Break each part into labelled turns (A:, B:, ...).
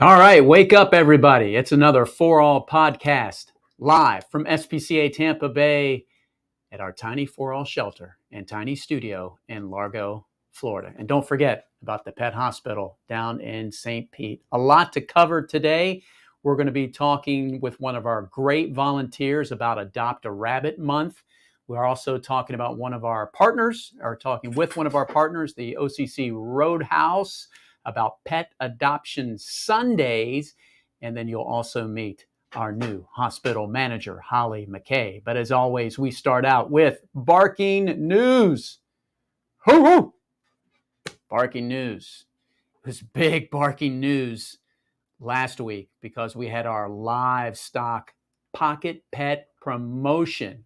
A: All right, wake up, everybody. It's another For All podcast live from Spca Tampa Bay at our tiny For All shelter and tiny studio in Largo, Florida. And don't forget about the pet hospital down in St. Pete. A lot to cover today. We're going to be talking with one of our great volunteers about Adopt a Rabbit Month. We're also talking about one of our partners, or talking with one of our partners, the OCC Roadhouse, about Pet Adoption Sundays. And then you'll also meet our new hospital manager, Holly McKay. But as always, we start out with barking news. Hoo hoo! Barking news. It was big barking news last week because we had our livestock pocket pet promotion,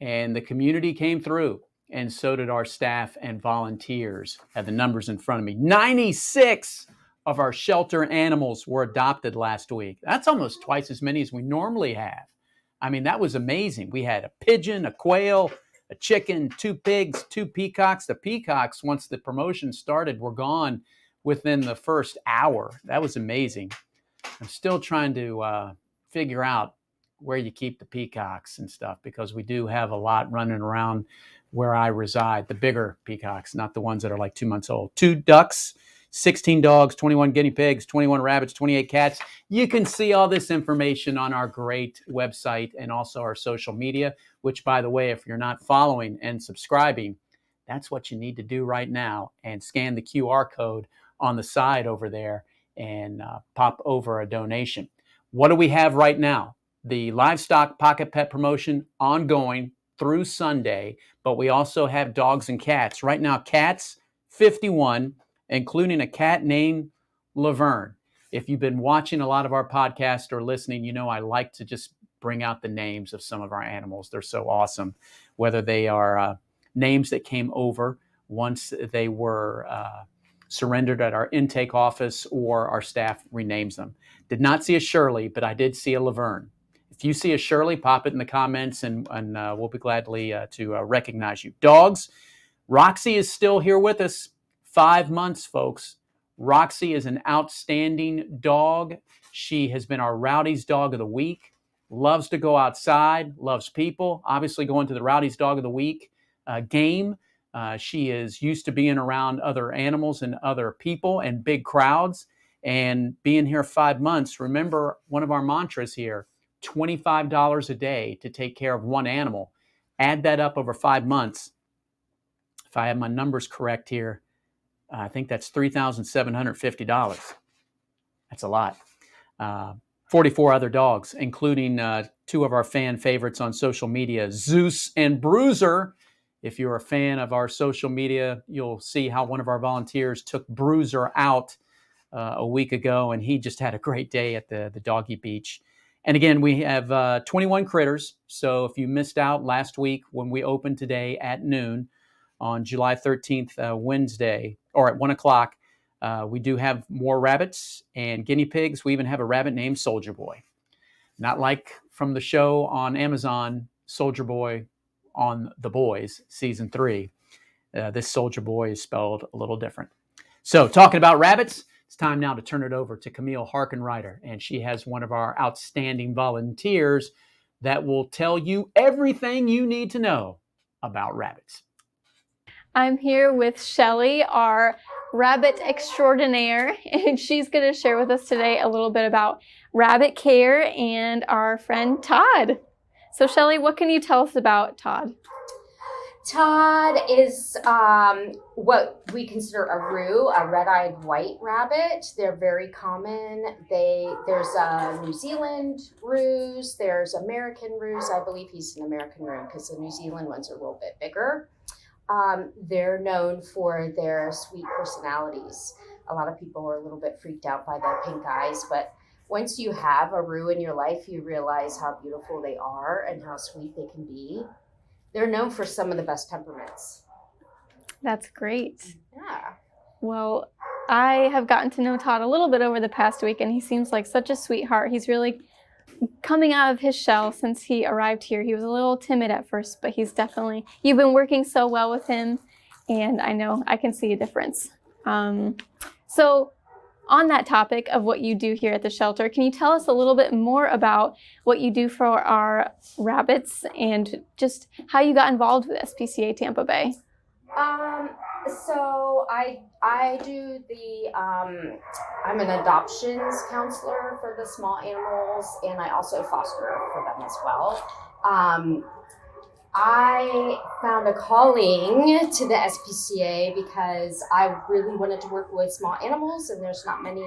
A: and the community came through, and so did our staff and volunteers. I have the numbers in front of me. 96 of our shelter animals were adopted last week. That's almost twice as many as we normally have. I mean, that was amazing. We had a pigeon, a quail, a chicken, 2 pigs, 2 peacocks. The peacocks, once the promotion started, were gone within the first hour. That was amazing. I'm still trying to figure out where you keep the peacocks and stuff, because we do have a lot running around where I reside. The bigger peacocks, not the ones that are like 2 months old. 2 ducks, 16 dogs, 21 guinea pigs, 21 rabbits, 28 cats. You can see all this information on our great website and also our social media, which, by the way, if you're not following and subscribing, that's what you need to do right now, and scan the QR code on the side over there and pop over a donation. What do we have right now? The livestock pocket pet promotion ongoing through Sunday, but we also have dogs and cats. Right now, cats, 51, including a cat named Laverne. If you've been watching a lot of our podcasts or listening, you know I like to just bring out the names of some of our animals. They're so awesome, whether they are names that came over once they were surrendered at our intake office or our staff renames them. Did not see a Shirley, but I did see a Laverne. If you see a Shirley, pop it in the comments, and we'll be gladly to recognize you. Dogs, Roxy is still here with us. 5 months, folks. Roxy is an outstanding dog. She has been our Rowdy's Dog of the Week. Loves to go outside, loves people. Obviously going to the Rowdy's Dog of the Week game. She is used to being around other animals and other people and big crowds. And being here 5 months, remember one of our mantras here, $25 a day to take care of one animal. Add that up over 5 months. If I have my numbers correct here, I think that's $3,750. That's a lot. 44 other dogs, including 2 of our fan favorites on social media, Zeus and Bruiser. If you're a fan of our social media, you'll see how one of our volunteers took Bruiser out a week ago, and he just had a great day at the doggy beach. And again, we have 21 critters. So if you missed out last week when we opened today at noon on July 13th, Wednesday, or at 1 o'clock, we do have more rabbits and guinea pigs. We even have a rabbit named Soldier Boy. Not like from the show on Amazon, Soldier Boy on The Boys, season 3. This Soldier Boy is spelled a little different. So talking about rabbits, it's time now to turn it over to Camille Harkenreiter, and she has one of our outstanding volunteers that will tell you everything you need to know about rabbits.
B: I'm here with Shelly, our rabbit extraordinaire, and she's going to share with us today a little bit about rabbit care and our friend Todd. So Shelly, what can you tell us about Todd?
C: Todd is what we consider a roux, a red-eyed white rabbit. They're very common. There's a New Zealand roux, there's American roux. I believe he's an American roux because the New Zealand ones are a little bit bigger. They're known for their sweet personalities. A lot of people are a little bit freaked out by the pink eyes, but once you have a roux in your life, you realize how beautiful they are and how sweet they can be. They're known for some of the best temperaments.
B: That's great.
C: Yeah.
B: Well, I have gotten to know Todd a little bit over the past week, and he seems like such a sweetheart. He's really coming out of his shell since he arrived here. He was a little timid at first, but you've been working so well with him, and I know I can see a difference. So on that topic of what you do here at the shelter, can you tell us a little bit more about what you do for our rabbits and just how you got involved with SPCA Tampa Bay?
C: So I do I'm an adoptions counselor for the small animals, and I also foster for them as well. I found a calling to the SPCA because I really wanted to work with small animals, and there's not many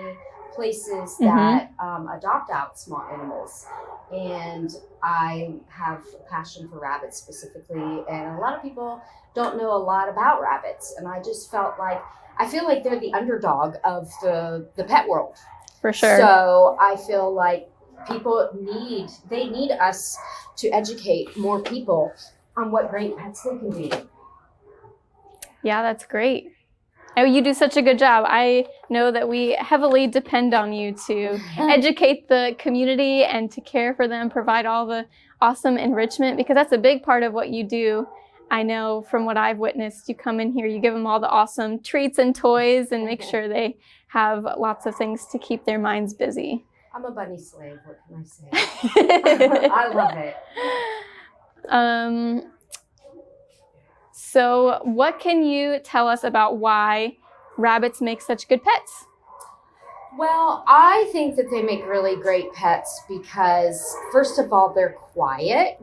C: places that adopt out small animals. And I have a passion for rabbits specifically, and a lot of people don't know a lot about rabbits. And I just I feel like they're the underdog of the pet world.
B: For sure.
C: So I feel like they need us to educate more people on what great pets they can be.
B: Yeah, that's great. Oh, you do such a good job. I know that we heavily depend on you to educate the community and to care for them, provide all the awesome enrichment, because that's a big part of what you do. I know from what I've witnessed, you come in here, you give them all the awesome treats and toys and make sure they have lots of things to keep their minds busy.
C: I'm a bunny slave, what can I say? I love it.
B: So what can you tell us about why rabbits make such good pets?
C: Well, I think that they make really great pets because, first of all, they're quiet.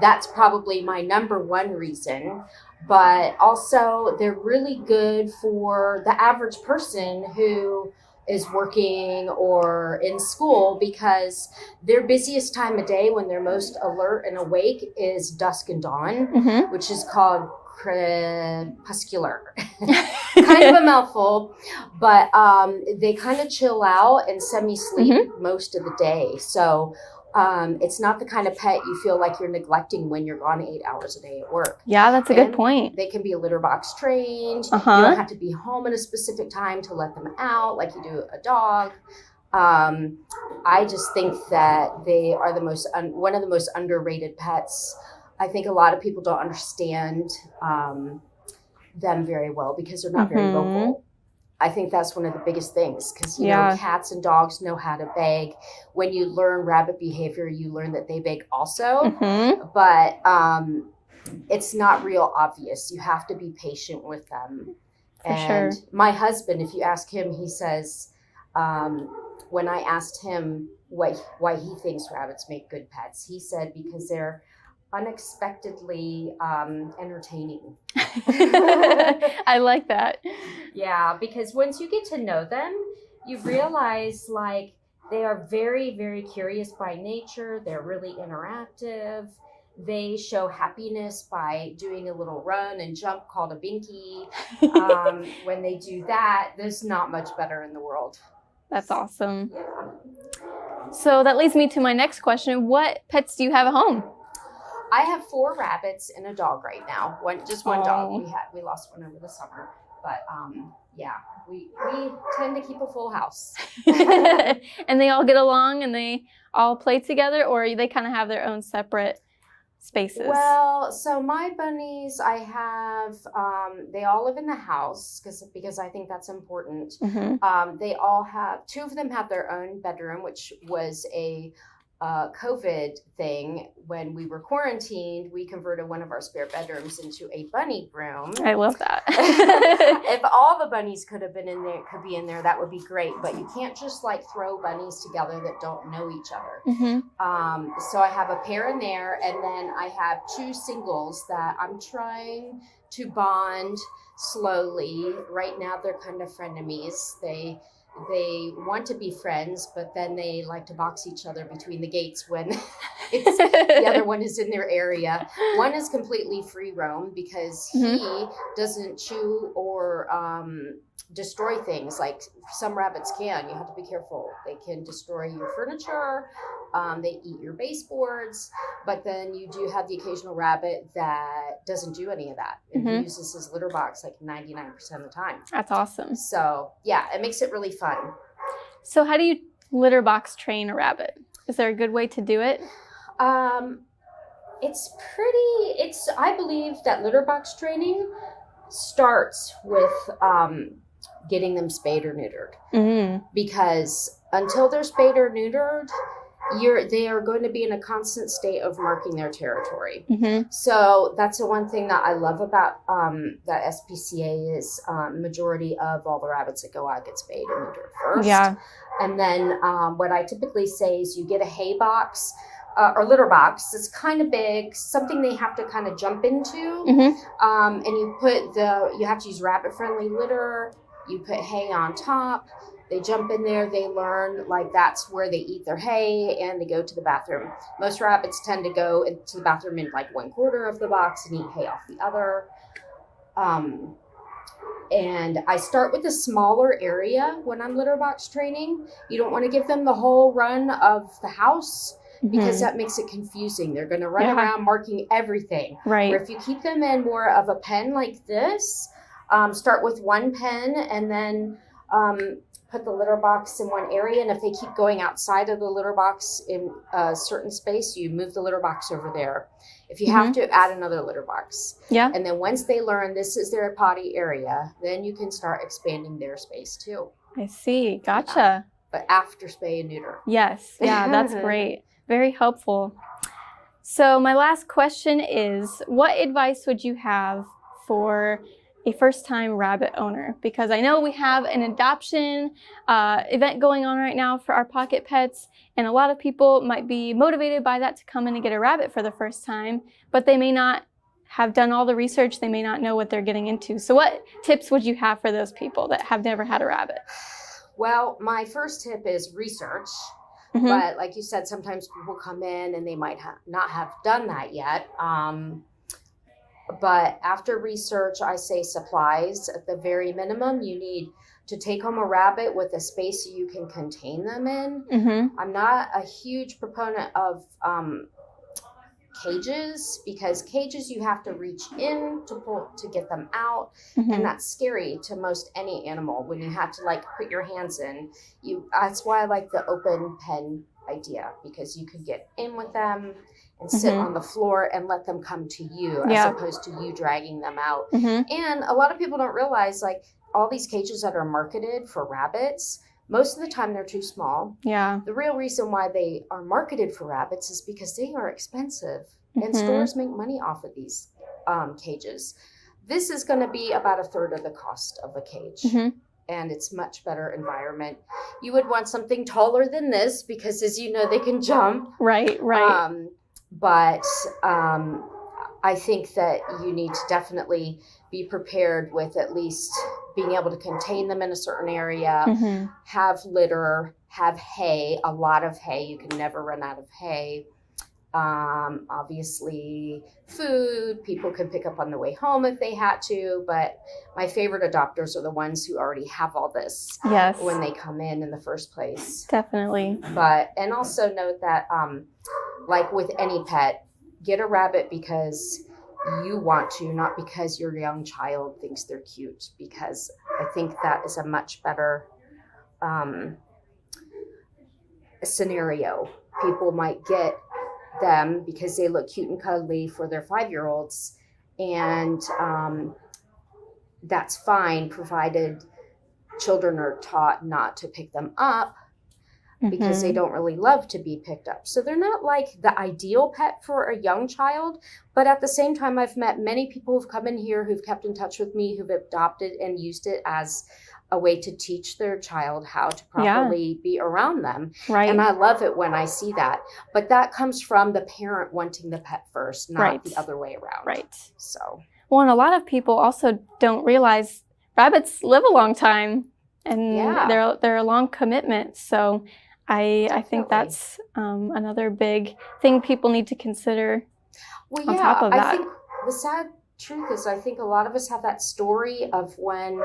C: That's probably my number one reason. But also, they're really good for the average person who is working or in school, because their busiest time of day when they're most alert and awake is dusk and dawn, which is called crepuscular. Kind of a mouthful, but they kind of chill out and semi-sleep most of the day. So it's not the kind of pet you feel like you're neglecting when you're gone 8 hours a day at work.
B: Yeah, that's a good point.
C: They can be litter box trained. You don't have to be home at a specific time to let them out like you do a dog. I just think that they are one of the most underrated pets. I think a lot of people don't understand them very well because they're not very vocal. I think that's one of the biggest things because, you know, cats and dogs know how to beg. When you learn rabbit behavior, you learn that they beg also. But it's not real obvious. You have to be patient with them. And my husband, if you ask him, he says, when I asked him why he thinks rabbits make good pets, he said because they're unexpectedly entertaining.
B: I like that.
C: Yeah, because once you get to know them, you realize like they are very, very curious by nature. They're really interactive. They show happiness by doing a little run and jump called a binky. When they do that, there's not much better in the world.
B: That's awesome.
C: Yeah.
B: So that leads me to my next question. What pets do you have at home?
C: I have 4 rabbits and a dog right now. Just one dog. We lost one over the summer, but yeah, we tend to keep a full house.
B: And they all get along and they all play together, or they kind of have their own separate spaces?
C: Well, so my bunnies, I have, they all live in the house because I think that's important. They all have, 2 of them have their own bedroom, which was a COVID thing. When we were quarantined, we converted one of our spare bedrooms into a bunny room. I love that. If all the bunnies could be in there, that would be great. But you can't just like throw bunnies together that don't know each other. So I have a pair in there, and then I have 2 singles that I'm trying to bond slowly. Right now, they're kind of frenemies. They want to be friends, but then they like to box each other between the gates when the other one is in their area. One is completely free roam because he doesn't chew or destroy things like some rabbits can. You have to be careful. They can destroy your furniture. They eat your baseboards, but then you do have the occasional rabbit that doesn't do any of that. And he uses his litter box like 99% of the time. That's awesome. So yeah, it makes it really fun.
B: So how do you litter box train a rabbit? Is there a good way to do it?
C: I believe that litter box training starts with getting them spayed or neutered.
B: Mm-hmm.
C: Because until they're spayed or neutered, they are going to be in a constant state of marking their territory.
B: Mm-hmm.
C: So that's the one thing that I love about that SPCA is majority of all the rabbits that go out get spayed and neutered first.
B: Yeah.
C: And then what I typically say is you get a hay box or litter box. It's kind of big, something they have to kind of jump into.
B: Mm-hmm.
C: And you have to use rabbit-friendly litter. You put hay on top. They jump in there, they learn, like that's where they eat their hay and they go to the bathroom. Most rabbits tend to go into the bathroom in like 1/4 of the box and eat hay off the other. And I start with a smaller area when I'm litter box training. You don't want to give them the whole run of the house because that makes it confusing. They're going to run around marking everything.
B: Right.
C: Or if you keep them in more of a pen like this, start with one pen and then put the litter box in one area, and if they keep going outside of the litter box in a certain space, you move the litter box over there. If you have to, add another litter box.
B: Yeah.
C: And then once they learn this is their potty area, then you can start expanding their space too.
B: I see. Gotcha.
C: Yeah. But after spay and neuter.
B: Yes. Yeah, that's great. Very helpful. So my last question is, what advice would you have for a first-time rabbit owner? Because I know we have an adoption event going on right now for our pocket pets, and a lot of people might be motivated by that to come in and get a rabbit for the first time, but they may not have done all the research. They may not know what they're getting into. So what tips would you have for those people that have never had a rabbit?
C: Well, my first tip is research. But like you said, sometimes people come in and they might not have done that yet. But after research, I say supplies. At the very minimum, you need to take home a rabbit with a space you can contain them in. I'm not a huge proponent of cages, because cages you have to reach in to get them out, and that's scary to most any animal when you have to like put your hands in. That's why I like the open pen idea, because you could get in with them and sit on the floor and let them come to you as opposed to you dragging them out. And a lot of people don't realize, like, all these cages that are marketed for rabbits, most of the time they're too small.
B: Yeah.
C: The real reason why they are marketed for rabbits is because they are expensive and stores make money off of these cages. This is going to be about 1/3 of the cost of a cage. And it's much better environment. You would want something taller than this because, as you know, they can jump.
B: Right.
C: But I think that you need to definitely be prepared with at least being able to contain them in a certain area, have litter, have hay, a lot of hay. You can never run out of hay. Obviously food, people can pick up on the way home if they had to, but my favorite adopters are the ones who already have all this when they come in the first place.
B: Definitely.
C: And also note that, like with any pet, get a rabbit because you want to, not because your young child thinks they're cute, because I think that is a much better scenario. People might get them because they look cute and cuddly for their 5-year-olds, and that's fine, provided children are taught not to pick them up because they don't really love to be picked up. So they're not like the ideal pet for a young child, but at the same time, I've met many people who've come in here who've kept in touch with me, who've adopted and used it as a way to teach their child how to properly be around them.
B: Right.
C: And I love it when I see that. But that comes from the parent wanting the pet first, not the other way around.
B: Right.
C: So.
B: Well, and a lot of people also don't realize rabbits live a long time, and they're a long commitment. So I think that's another big thing people need to consider on top of that.
C: I think the sad truth is, I think a lot of us have that story of when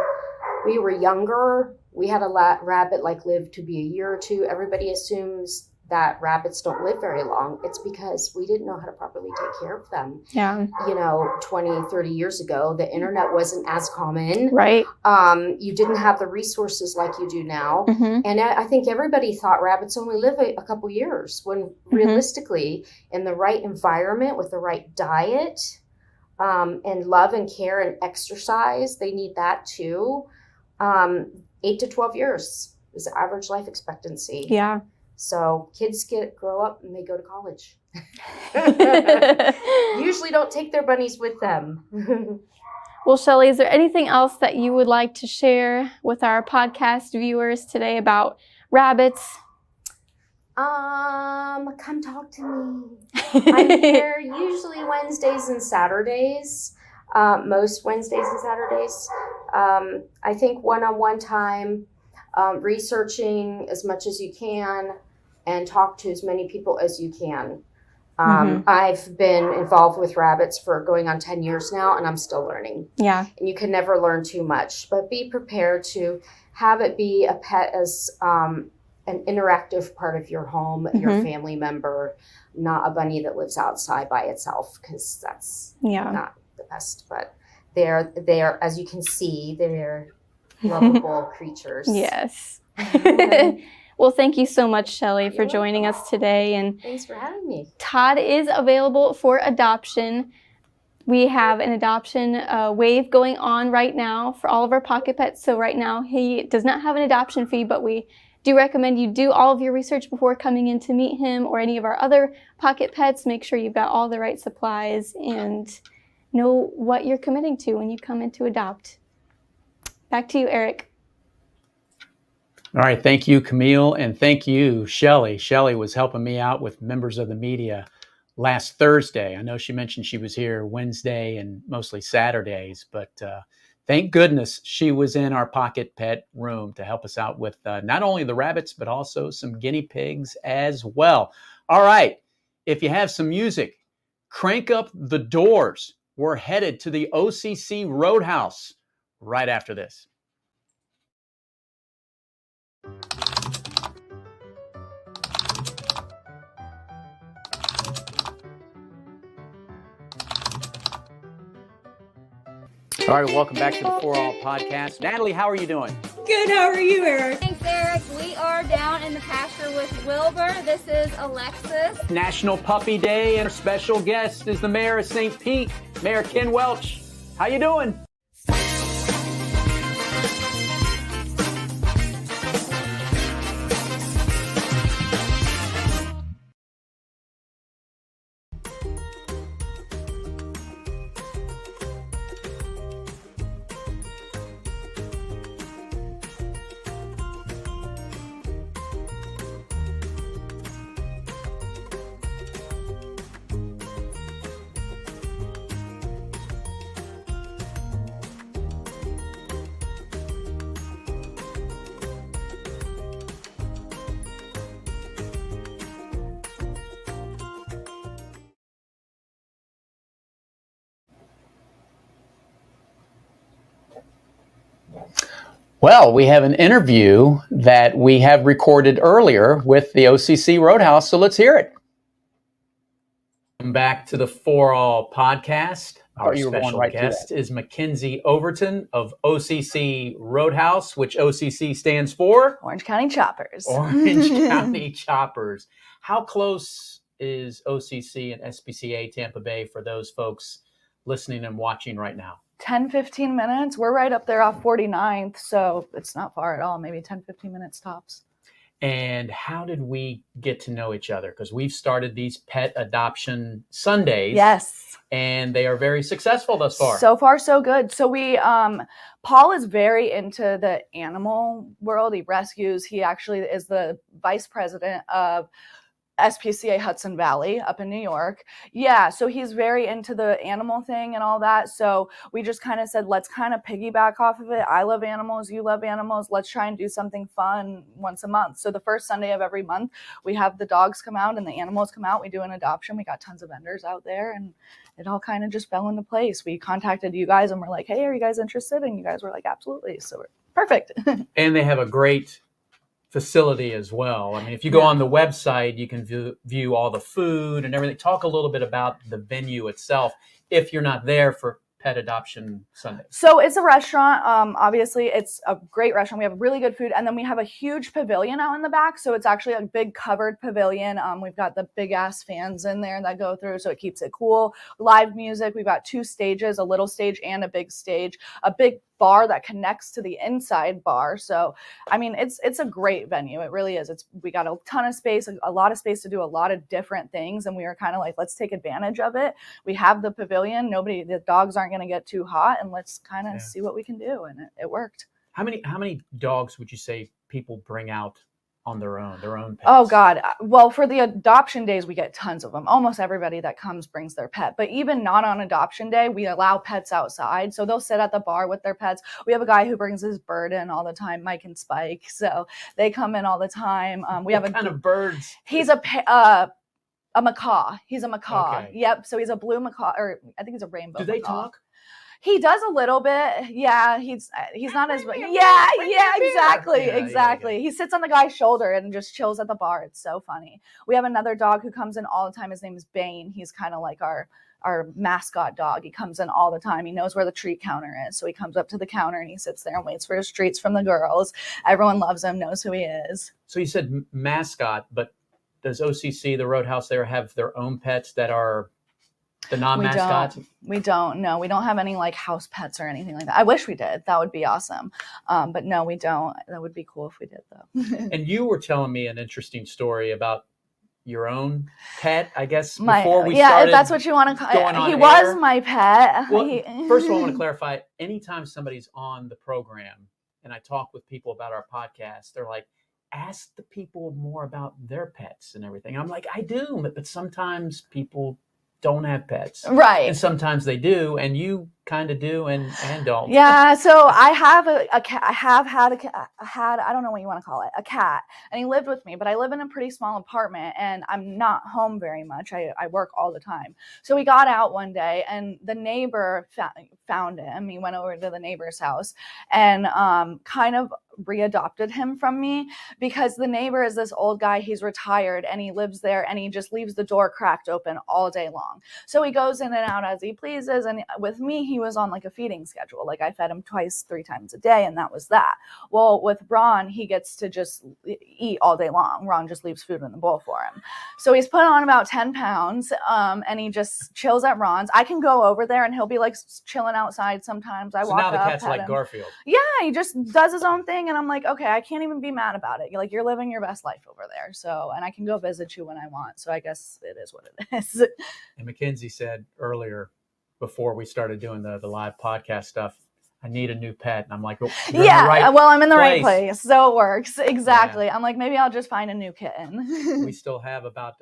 C: we were younger, we had a rabbit live to be a year or two. Everybody assumes that rabbits don't live very long. It's because we didn't know how to properly take care of them.
B: Yeah.
C: 20, 30 years ago, the internet wasn't as common.
B: Right.
C: You didn't have the resources like you do now. And I think everybody thought rabbits only live a couple years, when realistically, in the right environment with the right diet, and love and care and exercise, they need that too. 8 to 12 years is the average life expectancy.
B: Yeah.
C: So kids grow up and they go to college. Usually don't take their bunnies with them.
B: Well, Shelly, is there anything else that you would like to share with our podcast viewers today about rabbits?
C: Come talk to me. I'm here usually Wednesdays and Saturdays. Most Wednesdays and Saturdays. I think one-on-one time, researching as much as you can and talk to as many people as you can. I've been involved with rabbits for going on 10 years now, and I'm still learning.
B: Yeah.
C: And you can never learn too much, but be prepared to have it be a pet as an interactive part of your home, your family member, not a bunny that lives outside by itself, because that's not the best. But they're, as you can see, they're lovable creatures.
B: Yes. Well, thank you so much, Shelly, for joining us today. And
C: thanks for having me.
B: Todd is available for adoption. We have an adoption wave going on right now for all of our pocket pets. So right now he does not have an adoption fee, but we do recommend you do all of your research before coming in to meet him or any of our other pocket pets. Make sure you've got all the right supplies and know what you're committing to when you come in to adopt. Back to you, Eric.
A: All right. Thank you, Camille. And thank you, Shelly. Shelly was helping me out with members of the media last Thursday. I know she mentioned she was here Wednesday and mostly Saturdays, but thank goodness she was in our pocket pet room to help us out with not only the rabbits, but also some guinea pigs as well. All right. If you have some music, crank up the doors. We're headed to the OCC Roadhouse right after this. All right, welcome back to the For All podcast. Natalie, how are you doing?
D: Good, how are you, Eric?
E: Thanks, Eric. We are down in the pasture with Wilbur. This is Alexis.
A: National Puppy Day, and our special guest is the mayor of St. Pete, Mayor Ken Welch. How you doing? Well, we have an interview that we have recorded earlier with the OCC Roadhouse, so let's hear it. Welcome back to the For All podcast. Our special guest is Mackenzie Overton of OCC Roadhouse, which OCC stands for?
D: Orange County Choppers.
A: Orange County Choppers. How close is OCC and SPCA Tampa Bay for those folks listening and watching right now?
D: 10-15 minutes. We're right up there off 49th, so it's not far at all. Maybe 10-15 minutes tops.
A: And how did we get to know each other? Because we've started these pet adoption Sundays.
D: Yes.
A: And they are very successful thus far.
D: So far, so good. So we, Paul is very into the animal world. He rescues. He actually is the vice president of SPCA Hudson Valley up in New York. Yeah, so he's very into the animal thing and all that. So we just kind of said, let's kind of piggyback off of it. I love animals. You love animals. Let's try and do something fun once a month. So the first Sunday of every month, we have the dogs come out and the animals come out. We do an adoption. We got tons of vendors out there, and it all kind of just fell into place. We contacted you guys and we're like, hey, are you guys interested? And you guys were like, absolutely. So we're perfect.
A: And they have a great facility as well. I mean, if you go on the website, you can view all the food and everything. Talk a little bit about the venue itself if you're not there for Pet Adoption Sunday.
D: So it's a restaurant. Obviously, it's a great restaurant. We have really good food. And then we have a huge pavilion out in the back. So it's actually a big covered pavilion. We've got the big ass fans in there that go through, so it keeps it cool. Live music. We've got 2 stages, a little stage and a big stage. A big bar that connects to the inside bar. So, I mean, it's a great venue. It really is. We got a ton of space, a lot of space to do a lot of different things. And we were kind of like, let's take advantage of it. We have the pavilion. The dogs aren't going to get too hot, and let's kind of see what we can do. And it worked.
A: How many dogs would you say people bring out on their own pets?
D: Oh God. Well, for the adoption days, we get tons of them. Almost everybody that comes brings their pet, but even not on adoption day, we allow pets outside. So they'll sit at the bar with their pets. We have a guy who brings his bird in all the time, Mike and Spike. So they come in all the time. We have
A: what kind of birds?
D: He's a macaw. He's a macaw.
A: Okay.
D: Yep. So he's a blue macaw, or I think he's a rainbow.
A: Do they
D: macaw.
A: talk?
D: He does a little bit. Yeah, he's not as yeah, exactly.
A: Yeah.
D: He sits on the guy's shoulder and just chills at the bar. It's so funny. We have another dog who comes in all the time. His name is Bane. He's kind of like our mascot dog. He comes in all the time. He knows where the treat counter is. So he comes up to the counter and he sits there and waits for his treats from the girls. Everyone loves him, knows who he is.
A: So you said mascot, but does OCC, the Roadhouse there, have their own pets that are the non-mascots?
D: We don't. No, we don't have any like house pets or anything like that. I wish we did. That would be awesome. But no, we don't. That would be cool if we did, though.
A: And you were telling me an interesting story about your own pet, I guess, before we started.
D: If that's what you want to call it. He
A: air.
D: was my pet.
A: Well, first of all, I want to clarify, anytime somebody's on the program and I talk with people about our podcast, they're like, ask the people more about their pets and everything. I'm like, I do, but sometimes people don't have pets,
D: right? And
A: sometimes they do, and you kind of do and don't.
D: Yeah, so I have a cat. I have had I don't know what you want to call it, a cat, and he lived with me, but I live in a pretty small apartment and I'm not home very much. I work all the time. So we got out one day and the neighbor found him. He went over to the neighbor's house and kind of readopted him from me, because the neighbor is this old guy. He's retired and he lives there and he just leaves the door cracked open all day long. So he goes in and out as he pleases. And with me, he was on like a feeding schedule. Like I fed him 3 times a day, and that was that. Well, with Ron, he gets to just eat all day long. Ron just leaves food in the bowl for him. So he's put on about 10 pounds and he just chills at Ron's. I can go over there and he'll be like chilling outside sometimes. I walk up. So
A: now the cat's like
D: him.
A: Garfield.
D: Yeah, he just does his own thing. And I'm like, okay, I can't even be mad about it. You're living your best life over there. So, and I can go visit you when I want. So I guess it is what it is.
A: And Mackenzie said earlier, before we started doing the live podcast stuff, I need a new pet. And I'm like, well,
D: I'm in the right place. So it works. Exactly. Yeah. I'm like, maybe I'll just find a new kitten.
A: We still have about,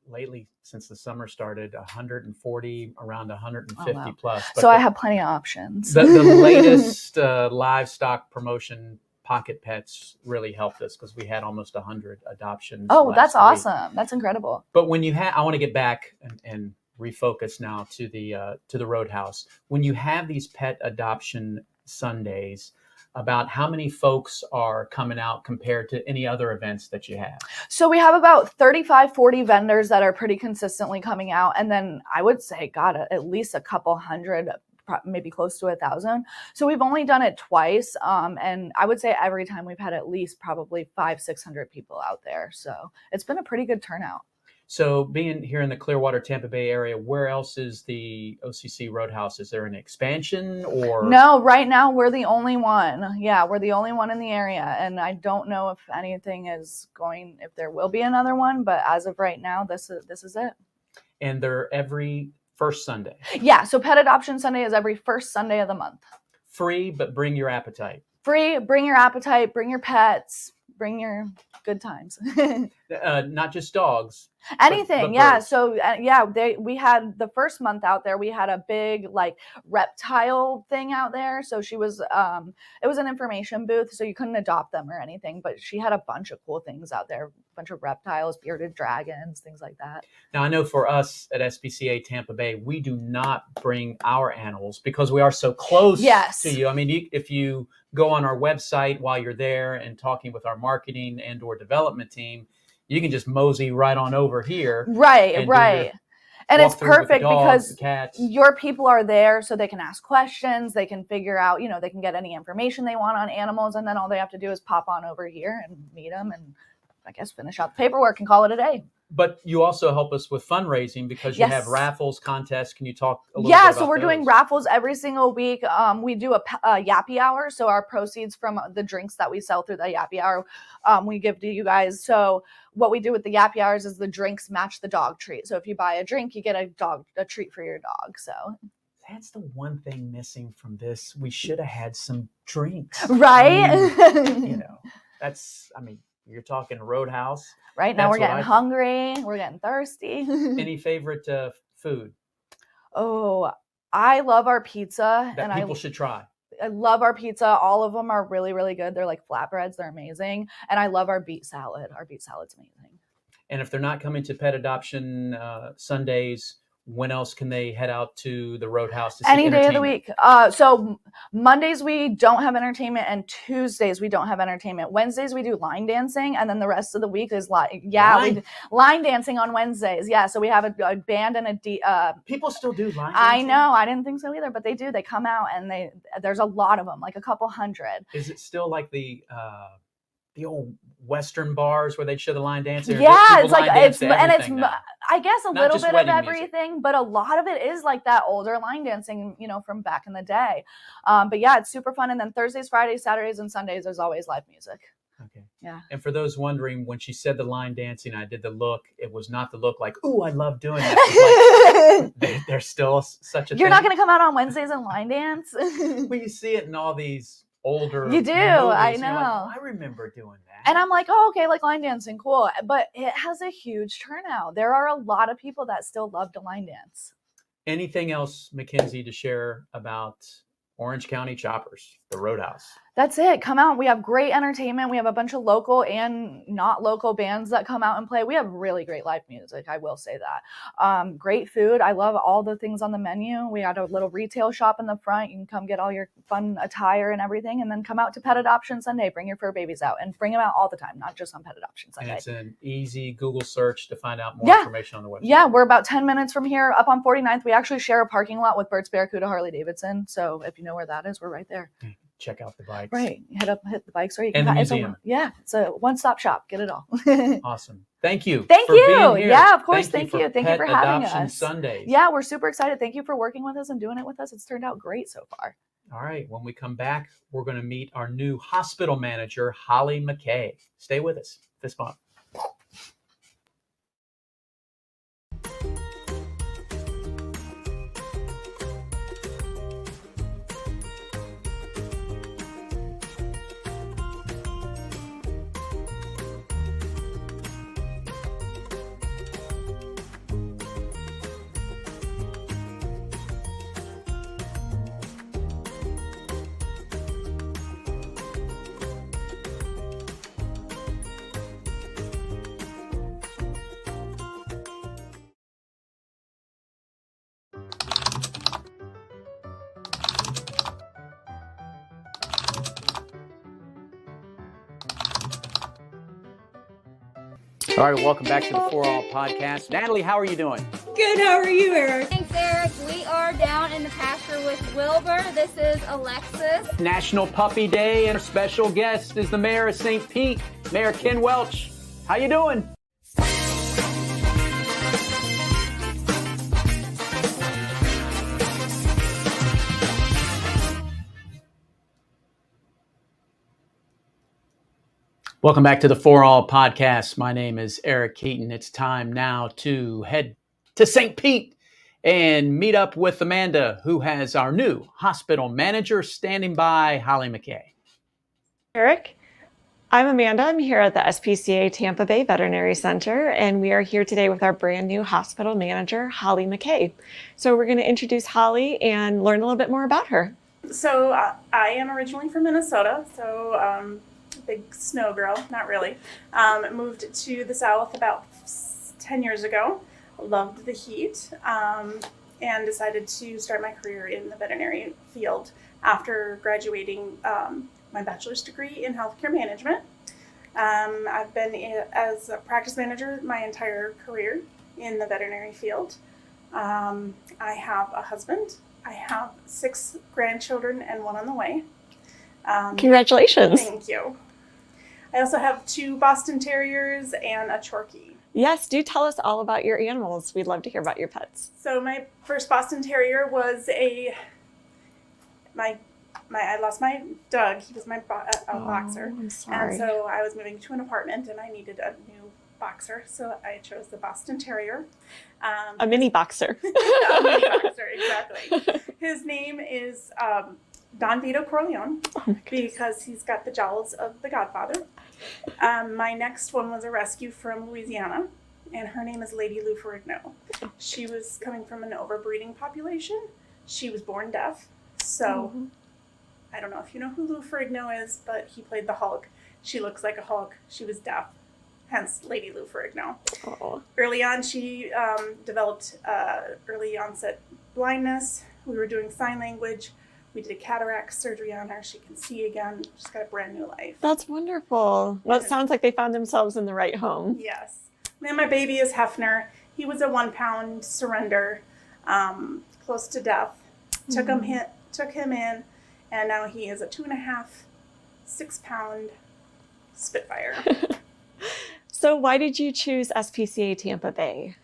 A: lately, since the summer started, 140, around 150 plus. But
D: so I have plenty of options.
A: The latest livestock promotion, Pocket Pets, really helped us because we had almost 100 adoptions.
D: Oh, that's
A: week.
D: Awesome. That's incredible.
A: But when you I want to get back and refocus now to the Roadhouse. When you have these pet adoption Sundays, about how many folks are coming out compared to any other events that you have?
D: So we have about 35, 40 vendors that are pretty consistently coming out. And then I would say, God, at least a couple hundred, maybe close to 1,000. So we've only done it twice. And I would say every time we've had at least probably 500-600 people out there. So it's been a pretty good turnout.
A: So being here in the Clearwater, Tampa Bay area, where else is the OCC Roadhouse? Is there an expansion or?
D: No, right now we're the only one. Yeah, we're the only one in the area. And I don't know if anything is going, if there will be another one, but as of right now, this is it.
A: And they're every first Sunday?
D: Yeah, so Pet Adoption Sunday is every first Sunday of the month.
A: Free, but bring your appetite.
D: Free, bring your appetite, bring your pets, bring your good times.
A: Not just dogs.
D: Anything,
A: but
D: yeah.
A: birds.
D: So we had the first month out there, we had a big like reptile thing out there. So she was, it was an information booth, so you couldn't adopt them or anything, but she had a bunch of cool things out there, a bunch of reptiles, bearded dragons, things like that.
A: Now I know for us at Spca Tampa Bay, we do not bring our animals because we are so close to you. I mean, if you go on our website while you're there and talking with our marketing and or development team, you can just mosey right on over here.
D: Right. And it's perfect
A: dogs,
D: because your people are there so they can ask questions. They can figure out, they can get any information they want on animals. And then all they have to do is pop on over here and meet them and I guess finish out the paperwork and call it a day.
A: But you also help us with fundraising because you
D: Yes.
A: have raffles contests. Can you talk a little bit about
D: so we're doing
A: those?
D: raffles every single week. We do a yappy hour. So our proceeds from the drinks that we sell through the yappy hour, we give to you guys. So what we do with the yappy hours is the drinks match the dog treat. So if you buy a drink, you get a treat for your dog. So
A: that's the one thing missing from this. We should have had some drinks.
D: Right?
A: You're talking Roadhouse.
D: Right now we're getting hungry. We're getting thirsty.
A: Any favorite food?
D: Oh, I love our pizza.
A: That people should try.
D: I love our pizza. All of them are really, really good. They're like flatbreads. They're amazing. And I love our beet salad. Our beet salad's amazing.
A: And if they're not coming to pet adoption Sundays, when else can they head out to the Roadhouse to see
D: Any day of the week. So Mondays we don't have entertainment, and Tuesdays we don't have entertainment. Wednesdays we do line dancing, and then the rest of the week is we do line dancing on Wednesdays. Yeah, so we have a band and
A: people still do line dancing?
D: I know. I didn't think so either, but they do. They come out, and there's a lot of them, like a couple hundred.
A: Is it still like the old Western bars where they'd show the line dancing?
D: Yeah, it's like
A: now?
D: I guess a
A: Not
D: little
A: just
D: bit of
A: wedding
D: everything,
A: music.
D: but a lot of it is like that older line dancing, from back in the day. But yeah, it's super fun. And then Thursdays, Fridays, Saturdays, and Sundays, there's always live music.
A: Okay.
D: Yeah.
A: And for those wondering, when she said the line dancing, I did the look. It was not the look like, ooh, I love doing that. Like, there's still such a thing.
D: You're not going to come out on Wednesdays and line dance?
A: Well, you see it in all these older
D: You do,
A: movies,
D: I
A: and you're like,
D: know.
A: oh, I remember doing that.
D: And I'm like, oh, okay, like line dancing, cool. But it has a huge turnout. There are a lot of people that still love to line dance.
A: Anything else, Mackenzie, to share about Orange County Choppers, the Roadhouse?
D: That's it. Come out. We have great entertainment. We have a bunch of local and not local bands that come out and play. We have really great live music. I will say that. Great food. I love all the things on the menu. We got a little retail shop in the front. You can come get all your fun attire and everything, and then come out to Pet Adoption Sunday. Bring your fur babies out and bring them out all the time, not just on Pet Adoption Sunday.
A: And it's an easy Google search to find out more information on the website.
D: Yeah, we're about 10 minutes from here up on 49th. We actually share a parking lot with Burt's Barracuda Harley Davidson. So if you know where that is, we're right there.
A: Check out the bikes.
D: Right. Hit the bikes, or you
A: can
D: the
A: museum.
D: It's a one-stop shop. Get it all.
A: Awesome. Thank you.
D: Thank
A: for
D: you.
A: being here.
D: Yeah, of course. Thank you.
A: for
D: Thank you for
A: Pet
D: having
A: Adoption
D: us.
A: Sundays.
D: Yeah, we're super excited. Thank you for working with us and doing it with us. It's turned out great so far.
A: All right. When we come back, we're going to meet our new hospital manager, Holly McKay. Stay with us. Fist bump. All right, welcome back to the For All podcast. Natalie, how are you doing?
E: Good, how are you, Eric? Thanks, Eric. We are down in the pasture with Wilbur. This is Alexis.
A: National Puppy Day, and our special guest is the mayor of St. Pete, Mayor Ken Welch. How you doing? Welcome back to the For All podcast. My name is Eric Keaton. It's time now to head to St. Pete and meet up with Amanda, who has our new hospital manager standing by, Holly McKay.
F: Eric, I'm Amanda. I'm here at the SPCA Tampa Bay Veterinary Center, and we are here today with our brand new hospital manager, Holly McKay. So we're going to introduce Holly and learn a little bit more about her.
G: So I am originally from Minnesota, so big snow girl, not really. Moved to the South about 10 years ago. Loved the heat and decided to start my career in the veterinary field after graduating my bachelor's degree in healthcare management. I've been as a practice manager my entire career in the veterinary field. I have a husband. I have 6 grandchildren and 1 on the way.
F: Congratulations.
G: Thank you. I also have 2 Boston Terriers and a Chorkie.
F: Yes, do tell us all about your animals. We'd love to hear about your pets.
G: So my first Boston Terrier was I lost my Doug. He was my boxer.
F: I'm sorry.
G: And so I was moving to an apartment and I needed a new boxer. So I chose the Boston Terrier.
F: A mini boxer.
G: A mini boxer, exactly. His name is Don Vito Corleone because he's got the jowls of the Godfather. My next one was a rescue from Louisiana, and her name is Lady Lou Ferrigno. She was coming from an overbreeding population. She was born deaf, so I don't know if you know who Lou Ferrigno is, but he played the Hulk. She looks like a Hulk. She was deaf, hence Lady Lou Ferrigno.
F: Oh.
G: Early on, she developed early onset blindness. We were doing sign language. We did a cataract surgery on her. She can see again. She's got a brand new life.
F: That's wonderful. Well, it sounds like they found themselves in the right home.
G: Yes. Then my baby is Hefner. He was a 1 pound surrender, close to death. Took him in, and now he is a 2.5, 6 pound Spitfire.
F: So why did you choose SPCA Tampa Bay?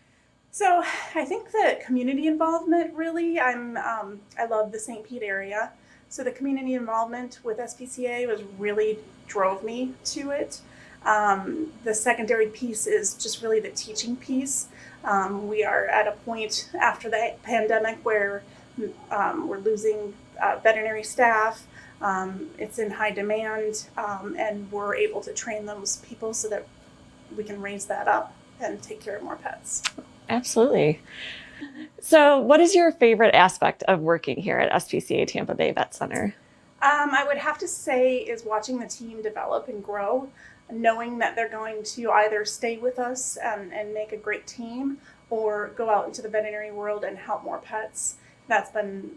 G: So I think the community involvement really, I love the St. Pete area. So the community involvement with SPCA really drove me to it. The secondary piece is just really the teaching piece. We are at a point after the pandemic where we're losing veterinary staff. It's in high demand, and we're able to train those people so that we can raise that up and take care of more pets.
F: Absolutely. So what is your favorite aspect of working here at SPCA Tampa Bay Vet Center?
G: I would have to say is watching the team develop and grow, knowing that they're going to either stay with us and make a great team or go out into the veterinary world and help more pets. That's been,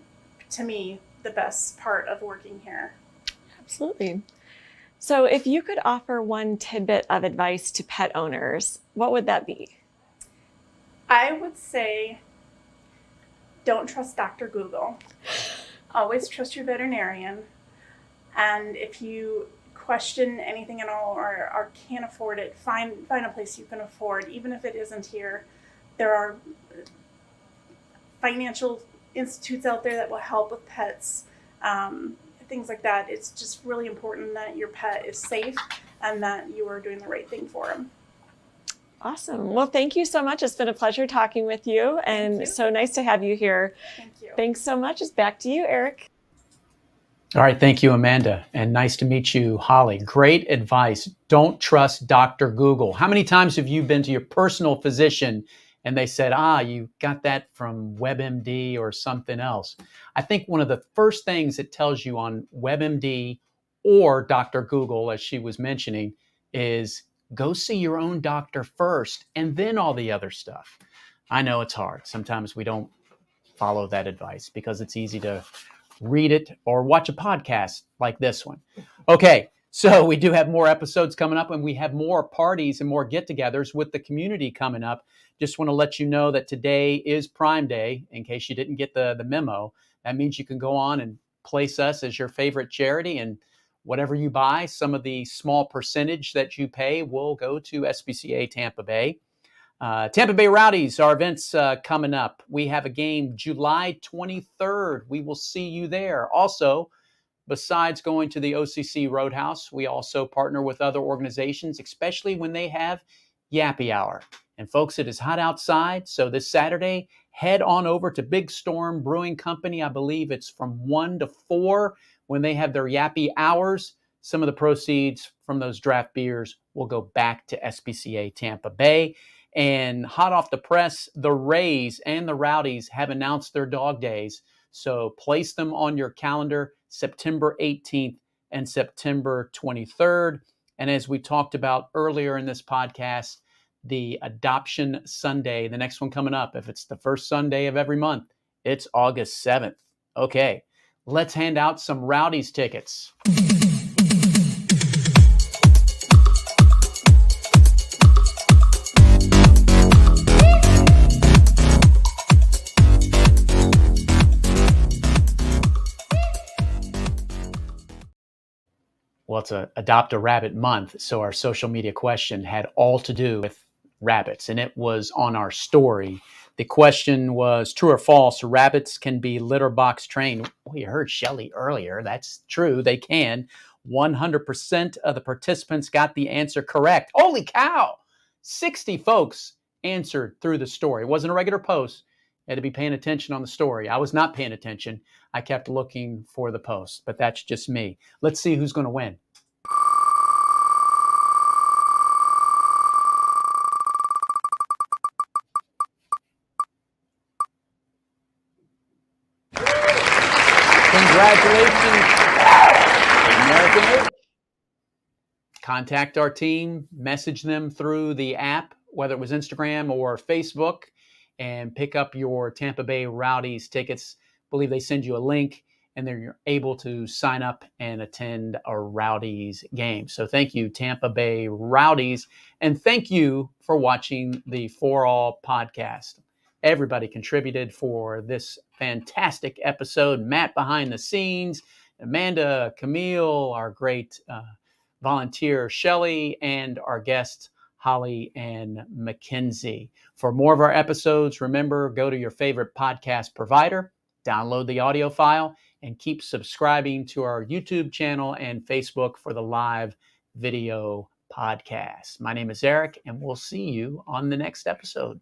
G: to me, the best part of working here.
F: Absolutely. So if you could offer one tidbit of advice to pet owners, what would that be?
G: I would say don't trust Dr. Google. Always trust your veterinarian. And if you question anything at all or can't afford it, find a place you can afford, even if it isn't here. There are financial institutes out there that will help with pets, things like that. It's just really important that your pet is safe and that you are doing the right thing for them.
F: Awesome. Well, thank you so much. It's been a pleasure talking with you, and so nice to have you here.
G: Thank you.
F: Thanks so much. It's back to you, Eric.
A: All right. Thank you, Amanda. And nice to meet you, Holly. Great advice. Don't trust Dr. Google. How many times have you been to your personal physician and they said, you got that from WebMD or something else? I think one of the first things it tells you on WebMD or Dr. Google, as she was mentioning, is go see your own doctor first and then all the other stuff. I know it's hard. Sometimes we don't follow that advice because it's easy to read it or watch a podcast like this one. Okay, so we do have more episodes coming up, and we have more parties and more get-togethers with the community coming up. Just want to let you know that today is Prime Day, in case you didn't get the memo. That means you can go on and place us as your favorite charity, and whatever you buy, some of the small percentage that you pay will go to SPCA Tampa Bay. Tampa Bay Rowdies, our events coming up. We have a game July 23rd. We will see you there. Also, besides going to the OCC Roadhouse, we also partner with other organizations, especially when they have Yappy Hour. And folks, it is hot outside, so this Saturday, head on over to Big Storm Brewing Company. I believe it's from 1 to 4 when they have their Yappy Hours. Some of the proceeds from those draft beers will go back to SPCA Tampa Bay. And hot off the press, the Rays and the Rowdies have announced their dog days. So place them on your calendar, September 18th and September 23rd. And as we talked about earlier in this podcast, the Adoption Sunday, the next one coming up, if it's the first Sunday of every month, it's August 7th. Okay, let's hand out some Rowdies tickets. Well, it's a Adopt a Rabbit month, so our social media question had all to do with rabbits, and it was on our story. The question was true or false, rabbits can be litter box trained. We heard Shelly earlier. That's true. They can. 100% of the participants got the answer correct. Holy cow! 60 folks answered through the story. It wasn't a regular post. You had to be paying attention on the story. I was not paying attention. I kept looking for the post, but that's just me. Let's see who's going to win. Congratulations, American Eight. Contact our team, message them through the app, whether it was Instagram or Facebook, and pick up your Tampa Bay Rowdies tickets. I believe they send you a link, and then you're able to sign up and attend a Rowdies game. So thank you, Tampa Bay Rowdies, and thank you for watching the For All podcast. Everybody contributed for this fantastic episode. Matt behind the scenes, Amanda, Camille, our great volunteer Shelly, and our guests Holly and Mackenzie. For more of our episodes, remember, go to your favorite podcast provider, download the audio file, and keep subscribing to our YouTube channel and Facebook for the live video podcast. My name is Eric, and we'll see you on the next episode.